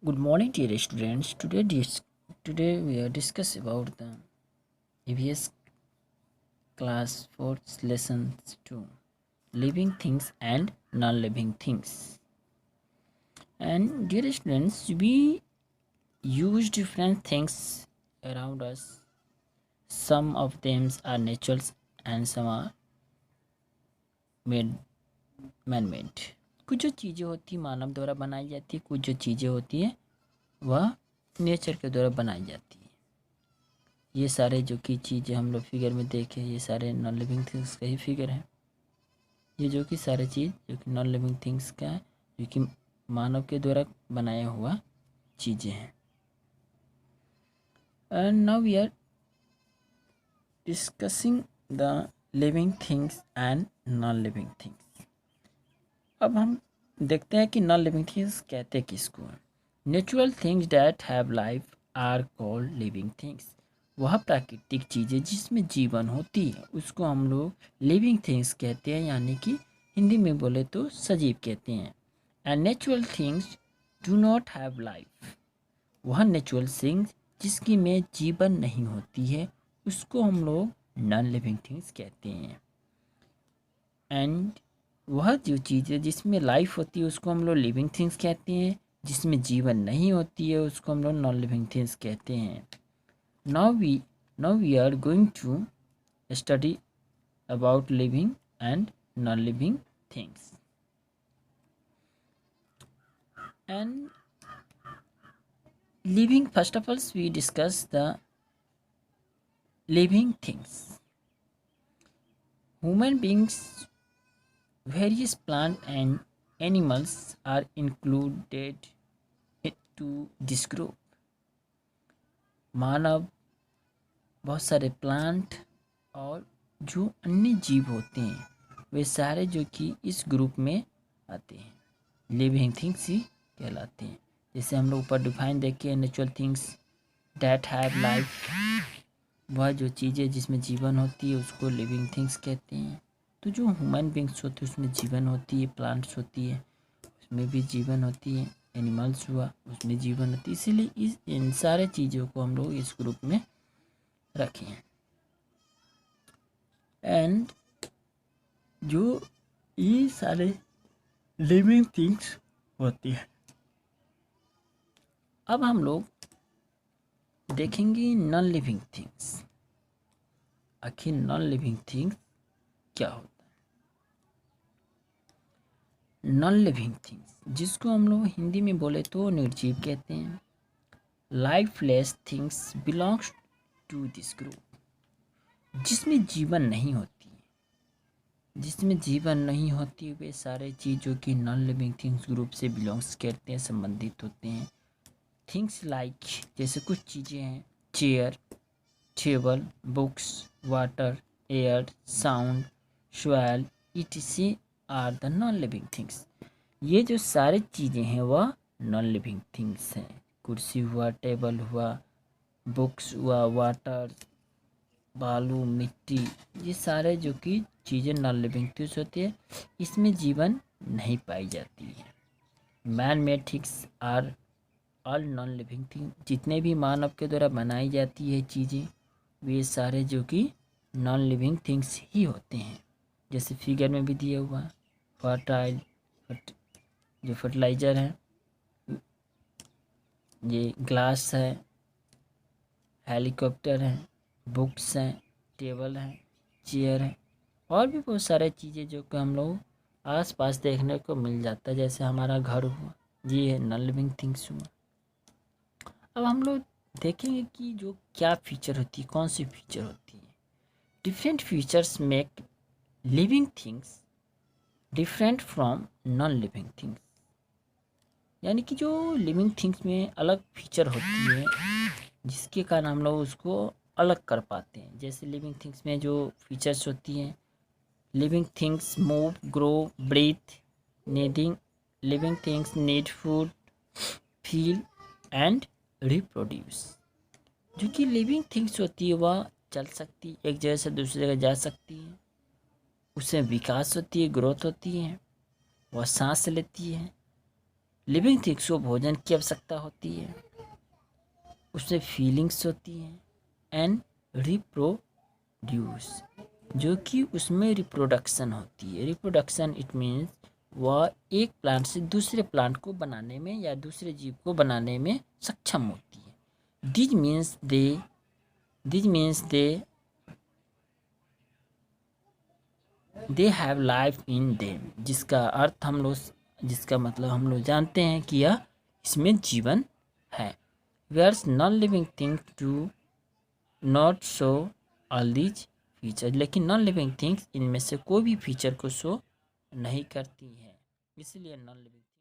Good morning, dear students. Today we are discuss about the EVS class 4 lessons 2, living things and non-living things. And dear students, we use different things around us. Some of them are natural and some are made man-made. कुछ जो चीज़ें होती हैं मानव द्वारा बनाई जाती है, कुछ जो चीज़ें होती हैं वह नेचर के द्वारा बनाई जाती है। ये सारे जो कि चीज़ें हम लोग फिगर में देखें, ये सारे नॉन लिविंग थिंग्स का ही फिगर है। ये जो कि सारे चीज़ जो कि नॉन लिविंग थिंग्स का है, जो कि मानव के द्वारा बनाया हुआ चीज़ें हैं। And now we are discussing the living things and non living things. अब हम देखते हैं कि नॉन लिविंग थिंग्स कहते किसको हैं। Natural things that have life are called living things. वह प्राकृतिक चीज़ें जिसमें जीवन होती है उसको हम लोग लिविंग थिंग्स कहते हैं, यानी कि हिंदी में बोले तो सजीव कहते हैं। And natural things do not have life. वह नेचुरल थिंग्स जिसकी में जीवन नहीं होती है उसको हम लोग नॉन लिविंग थिंग्स कहते हैं। एंड वह जो चीज़ें जिसमें लाइफ होती है उसको हम लोग लिविंग थिंग्स कहते हैं, जिसमें जीवन नहीं होती है उसको हम लोग नॉन लिविंग थिंग्स कहते हैं। Now we are going to study about living and non-living things. And living, first of all, we discuss the living things. Human beings, various plant and animals are included into this group. मानव, बहुत सारे plant और जो अन्य जीव होते हैं वे सारे जो कि इस ग्रुप में आते हैं, लिविंग थिंग्स ही कहलाते हैं। जैसे हम लोग ऊपर डिफाइन देखे, natural things that have life, वह जो चीज़ें जिसमें जीवन होती है उसको लिविंग थिंग्स कहते हैं। तो जो ह्यूमन बींग्स होते हैं उसमें जीवन होती है, प्लांट्स होती है उसमें भी जीवन होती है, एनिमल्स हुआ उसमें जीवन होती है, इसीलिए इन सारे चीज़ों को हम लोग इस ग्रुप में रखे हैं। एंड जो ये सारे लिविंग थिंग्स होती है, अब हम लोग देखेंगे नॉन लिविंग थिंग्स। आखिर नॉन लिविंग थिंग्स क्या होता है। नॉन लिविंग थिंग्स जिसको हम लोग हिंदी में बोले तो निर्जीव कहते हैं। Lifeless things belongs to this group. जिसमें जीवन नहीं होती, जिसमें जीवन नहीं होती वे सारे चीज़ जो कि नॉन लिविंग थिंग्स ग्रुप से बिलोंग्स करते हैं, संबंधित होते हैं। थिंग्स लाइक जैसे कुछ चीज़ें हैं, chair, table, books, water, air, sound, soil, etc are the non living things. ये जो सारी चीज़ें हैं वह नॉन लिविंग थिंग्स हैं। कुर्सी हुआ, टेबल हुआ, बुक्स हुआ, वाटर, बालू, मिट्टी, ये सारे जो कि चीज़ें नॉन लिविंग थिंग्स होती है, इसमें जीवन नहीं पाई जाती है। Man made things are all non living thing. जितने भी मानव के द्वारा बनाई जाती है चीज़ें वे सारे जो कि नॉन लिविंग थिंग्स ही होते हैं। जैसे फिगर में भी दिया हुआ फर्टाइल, जो फर्टिलाइज़र है, ये ग्लास है, हेलीकॉप्टर है, बुक्स हैं, टेबल है, चेयर है, और भी बहुत सारे चीज़ें जो कि हम लोग आस पास देखने को मिल जाता है। जैसे हमारा घर हुआ, ये है नॉन लिविंग थिंग्स हुआ। अब हम लोग देखेंगे कि जो क्या फीचर होती है, कौन सी फीचर होती है। Different features make living things different from non living things. यानी कि जो लिविंग थिंग्स में अलग फीचर होती है जिसके कारण हम लोग उसको अलग कर पाते हैं। जैसे लिविंग थिंग्स में जो फीचर्स होती हैं, living things move, grow, breathe, needing. Living things need food, feel and reproduce. जो कि लिविंग थिंग्स होती है वह चल सकती, एक जगह से दूसरी जगह जा सकती है, उसमें विकास होती है, ग्रोथ होती है, वह सांस लेती है, लिविंग थिंग्स को भोजन की आवश्यकता होती है, उसमें फीलिंग्स होती हैं एंड रिप्रोड्यूस, जो कि उसमें रिप्रोडक्शन होती है। रिप्रोडक्शन इट मीन्स वह एक प्लांट से दूसरे प्लांट को बनाने में या दूसरे जीव को बनाने में सक्षम होती है। This means they have life in them, जिसका मतलब हम लोग जानते हैं कि यह इसमें जीवन है। Whereas non living things do not show all these feature, लेकिन नॉन लिविंग थिंग्स इनमें से कोई भी फीचर को शो नहीं करती हैं, इसलिए नॉन लिविंग